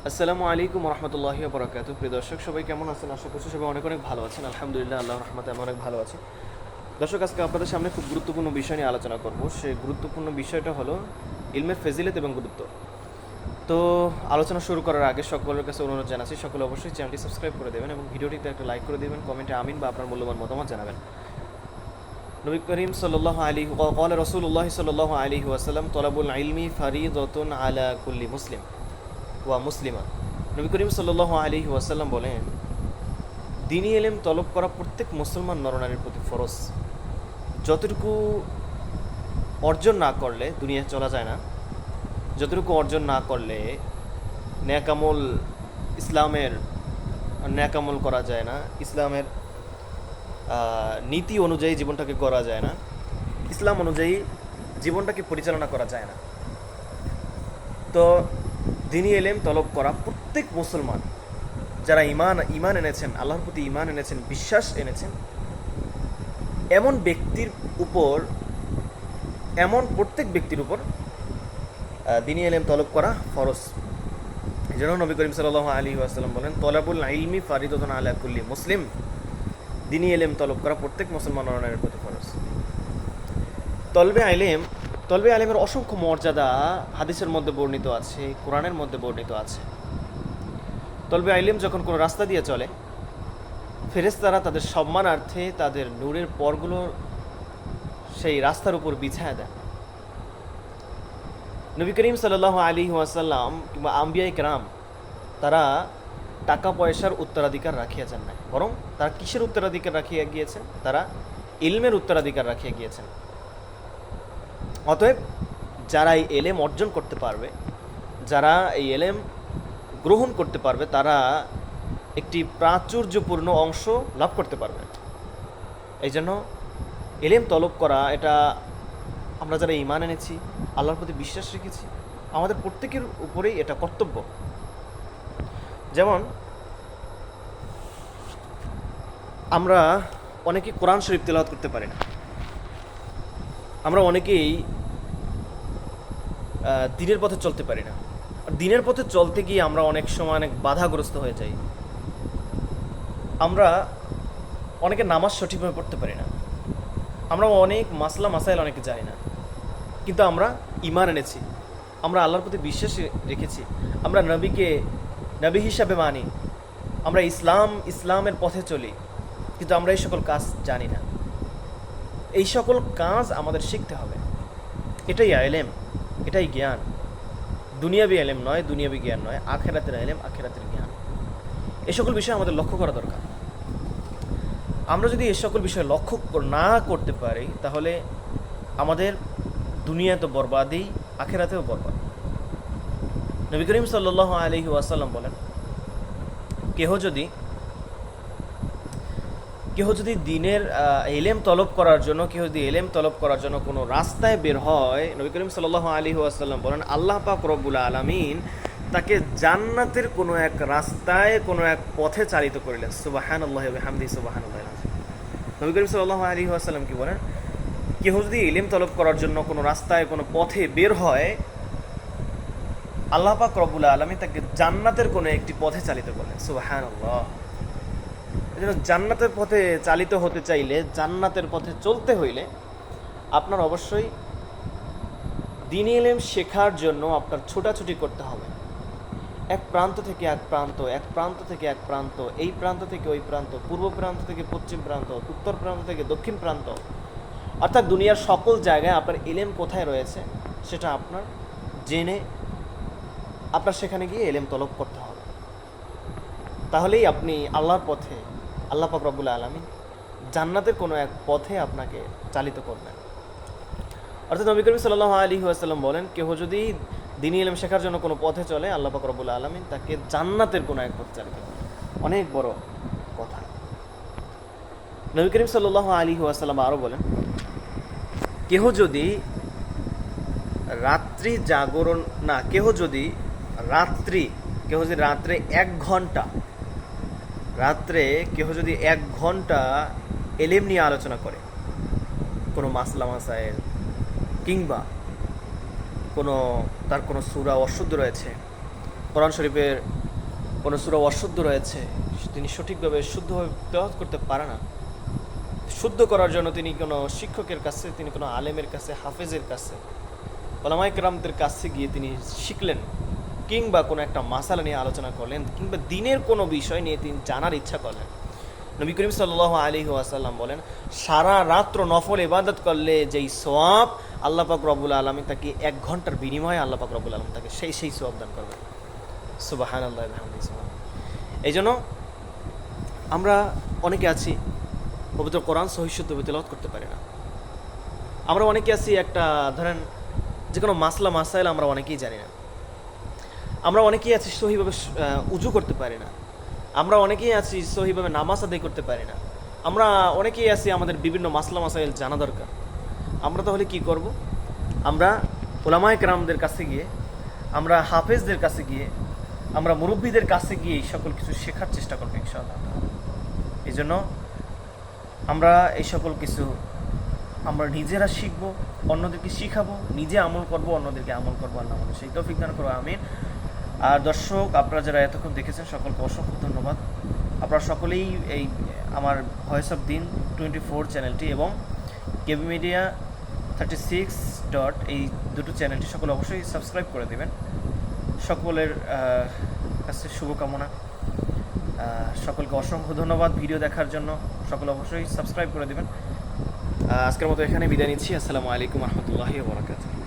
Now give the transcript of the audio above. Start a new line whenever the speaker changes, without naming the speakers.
আসসালামু আলাইকুম রহমতুল্লাহি ওয়া বারাকাতুহু। প্রিয় দর্শক, সবাই কেমন আছেন? আশা করছি সবাই অনেক অনেক ভালো আছেন। আলহামদুলিল্লাহ, আল্লাহর রহমতে আমি অনেক ভালো আছি। দর্শক, আজকে আপনাদের সামনে খুব গুরুত্বপূর্ণ বিষয় নিয়ে আলোচনা করব। সেই গুরুত্বপূর্ণ বিষয়টা হলো ইলমের ফজিলত এবং গুরুত্ব। তো আলোচনা শুরু করার আগে সকলের কাছে অনুরোধ জানাচ্ছি, সকলে অবশ্যই চ্যানেলটি সাবস্ক্রাইব করে দেবেন এবং ভিডিওটিতে একটা লাইক করে দেবেন, কমেন্টে আমিন বা আপনার মূল্যবান মতামত জানাবেন। নবী করিম সাল্লাল্লাহু আলাইহি ক্বাল রাসূলুল্লাহ সাল্লাল্লাহু আলাইহি ওয়াসাল্লাম তলাবুল ইলমি ফারিদাতুন আলা কুল্লি মুসলিম ওয়া মুসলিমা। নবী করিম সাল্লাল্লাহু আলাইহি ওয়াসাল্লাম বলেন, দ্বীনি ইলম তলব করা প্রত্যেক মুসলমান নরনারীর প্রতি ফরজ। যতটুকু অর্জন না করলে দুনিয়ায় চলা যায় না, যতটুকু অর্জন না করলে ন্যাকামল ইসলামের ন্যাকামল করা যায় না, ইসলামের নীতি অনুযায়ী জীবনটাকে করা যায় না, ইসলাম অনুযায়ী জীবনটাকে পরিচালনা করা যায় না। তো দ্বীনি ইলম তলব করা প্রত্যেক মুসলমান, যারা ইমান এনেছেন, আল্লাহর প্রতি ইমান এনেছেন, বিশ্বাস এনেছেন, এমন ব্যক্তির উপর, এমন প্রত্যেক ব্যক্তির উপর দ্বীনি ইলম তলব করা ফরজ। এই জন্য নবী করিম সাল্লাল্লাহু আলাইহি ওয়াসাল্লাম বলেন, তলাবুল ইলমি ফারিদাতুন আলা কুল্লি মুসলিম। দ্বীনি ইলম তলব করা প্রত্যেক মুসলমান নরনারীর প্রতি ফরজ। তলবে ইলমের অসংখ্য মর্যাদা হাদিসের মধ্যে বর্ণিত আছে, কোরআনের মধ্যে বর্ণিত আছে। তলবে ইলম যখন কোনো রাস্তা দিয়ে চলে, ফেরেশতারা তাদের সম্মানার্থে তাদের নূরের পরগুলো সেই রাস্তার উপর বিছায়া দেয়। নবী করিম সাল্লাল্লাহু আলাইহি ওয়াসাল্লাম কিংবা আম্বিয়া ইকরাম, তারা টাকা পয়সার উত্তরাধিকার রাখিয়া যান নাই, বরং তারা কিসের উত্তরাধিকার রাখিয়া গিয়েছেন? তারা ইলমের উত্তরাধিকার রাখিয়া গিয়েছেন। অতএব যারা এই এলেম অর্জন করতে পারবে, যারা এই এলেম গ্রহণ করতে পারবে, তারা একটি প্রাচুর্যপূর্ণ অংশ লাভ করতে পারবে। এই জন্য এলেম তলব করা, এটা আমরা যারা ঈমান এনেছি, আল্লাহর প্রতি বিশ্বাস রেখেছি, আমাদের প্রত্যেকের উপরেই এটা কর্তব্য। যেমন আমরা অনেকেই কোরআন শরীফ তেলাওয়াত করতে পারি না, আমরা অনেকেই দ্বীনের পথে চলতে পারি না। আর দ্বীনের পথে চলতে গিয়ে আমরা অনেক সময় অনেক বাধাগ্রস্ত হয়ে যাই। আমরা অনেকে নামাজ সঠিকভাবে পড়তে পারি না, আমরা অনেক মাসলা মাসাইল অনেকে জানি না, কিন্তু আমরা ঈমান এনেছি, আমরা আল্লাহর প্রতি বিশ্বাস রেখেছি, আমরা নবীকে নবী হিসাবে মানি, আমরা ইসলামের পথে চলি, কিন্তু আমরা এই সকল কাজ জানি না। এই সকল কাজ আমাদের শিখতে হবে। এটাই ইলম, এটাই জ্ঞান। দুনিয়াবি ইলম নয়, দুনিয়াবি জ্ঞান নয়, আখিরাতের ইলম, আখিরাতের জ্ঞান। এই সকল বিষয় আমাদের লক্ষ্য করা দরকার। আমরা যদি এই সকল বিষয় লক্ষ্য না করতে পারি, তাহলে আমাদের দুনিয়া তো বরবাদই, আখিরাতেও বরবাদ। নবী করিম সাল্লাল্লাহু আলাইহি ওয়াসাল্লাম বলেন, কেহ যদি দ্বীনের ইলম তলব করার জন্য কোনো রাস্তায় বের হয়, নবী করিম সাল্লাল্লাহু আলাইহি ওয়াসাল্লাম বলেন, আল্লাহ পাক রব্বুল আলামিন তাকে জান্নাতের কোনো এক রাস্তায়, কোনো এক পথে চালিত করিলেন। সুবহানাল্লাহি ওয়া বিহামদিহি, সুবহানাল্লাহ। নবী করিম সাল্লাল্লাহু আলাইহি ওয়াসাল্লাম কি বলেন? কেহ যদি ইলম তলব করার জন্য কোনো রাস্তায়, কোনো পথে বের হয়, আল্লাহ পাক রব্বুল আলামিন তাকে জান্নাতের কোনো একটি পথে চালিত করলেন। সুবহানাল্লাহ। এজন্য জান্নাতের পথে চালিত হতে চাইলে, জান্নাতের পথে চলতে হইলে আপনার অবশ্যই দ্বীনি ইলম শেখার জন্য আপনার ছোটাছুটি করতে হবে। এক প্রান্ত থেকে এক প্রান্ত, এক প্রান্ত থেকে এক প্রান্ত, এই প্রান্ত থেকে ওই প্রান্ত, পূর্ব প্রান্ত থেকে পশ্চিম প্রান্ত, উত্তর প্রান্ত থেকে দক্ষিণ প্রান্ত, অর্থাৎ দুনিয়ার সকল জায়গায় আপনার ইলম কোথায় রয়েছে সেটা আপনার জেনে আপনার সেখানে গিয়ে ইলম তলব করতে হবে। তাহলেই আপনি আল্লাহর পথে, আল্লাহ পাক রব্বুল আলামিন জান্নাতের কোনো এক পথে আপনাকে চালিত করবেন। অর্থাৎ নবী করিম সাল্লাল্লাহু আলাইহি ওয়াসাল্লাম বলেন, কেহ যদি দ্বীনি ইলম শেখার জন্য কোনো পথে চলে, আল্লাহ পাক রব্বুল আলামিন তাকে জান্নাতের কোনো এক পথে চালিত করবেন। অনেক বড় কথা। নবী করিম সাল্লাল্লাহু আলাইহি ওয়াসাল্লাম আরও বলেন, কেহ যদি রাত্রে 1 ঘন্টা, কেহ যদি 1 ঘন্টা এলেম নিয়ে আলোচনা করে, কোনো মাসলা মাসায়েল, কিংবা তার কোনো সূরা অশুদ্ধ রয়েছে, কোরআন শরীফের কোনো সূরা অশুদ্ধ রয়েছে, তিনি সঠিকভাবে শুদ্ধভাবে তেলাওয়াত করতে পারে না, শুদ্ধ করার জন্য তিনি কোনো শিক্ষকের কাছে, তিনি কোনো আলেমের কাছে, হাফেজের কাছে, ওলামায়ে কেরামদের কাছে গিয়ে তিনি শিখলেন, কিংবা কোনো একটা মাসালা নিয়ে আলোচনা করলেন, কিংবা দিনের কোনো বিষয় নিয়ে তিনি জানার ইচ্ছা করলেন। নবী করিম সাল্লাল্লাহু আলাইহি ওয়াসাল্লাম বলেন, সারা রাত্র নফল ইবাদত করলে যেই সওয়াব আল্লাহ পাক রব্বুল আলামিন তাকে 1 ঘন্টার বিনিময়ে আল্লাহ পাক রব্বুল আলামিন তাকে সেই সওয়াব দান করবেন। সুবহানাল্লাহি ওয়া বিহামদিহি। এই জন্য আমরা অনেকে আছি পবিত্র কোরআন সহিহ শুদ্ধভাবে তেলাওয়াত করতে পারি না। আমরা অনেকে আছি, একটা ধরেন যে কোনো মাসলা মাসাইল আমরা অনেকেই জানি না। আমরা অনেকেই আছি সহিভাবে উজু করতে পারি না। আমরা অনেকেই আছি সহিভাবে নামাজ আদায় করতে পারি না। আমরা অনেকেই আছি, আমাদের বিভিন্ন মাসলা মাসাইল জানা দরকার। আমরা তাহলে কি করব? আমরা উলামায়ে কেরামদের কাছে গিয়ে, আমরা হাফেজদের কাছে গিয়ে, আমরা মুরব্বীদের কাছে গিয়ে এই সকল কিছু শেখার চেষ্টা করবো ইনশাআল্লাহ। এই জন্য আমরা এই সকল কিছু আমরা নিজেরা শিখবো, অন্যদেরকে শিখাবো, নিজে আমল করব, অন্যদেরকে আমল করবো। আল্লাহ আমাদের সেই তৌফিক দান করবো, আমিন। আর দর্শক, আপনারা যারা এতক্ষণ দেখেছেন সকলকে অসংখ্য ধন্যবাদ। আপনারা সকলেই এই আমার ভয়েস অফ দিন 24 চ্যানেলটি এবং কেবি মিডিয়া 36 ডট এই দুটো চ্যানেলটি সকলে অবশ্যই সাবস্ক্রাইব করে দেবেন। সকলের কাছে শুভকামনা। সকলকে অসংখ্য ধন্যবাদ ভিডিও দেখার জন্য। সকলে অবশ্যই সাবস্ক্রাইব করে দেবেন। আজকের মতো এখানে বিদায় নিচ্ছি। আসসালামু আলাইকুম রহমতুল্লাহি ওয়া বারাকাতুহু।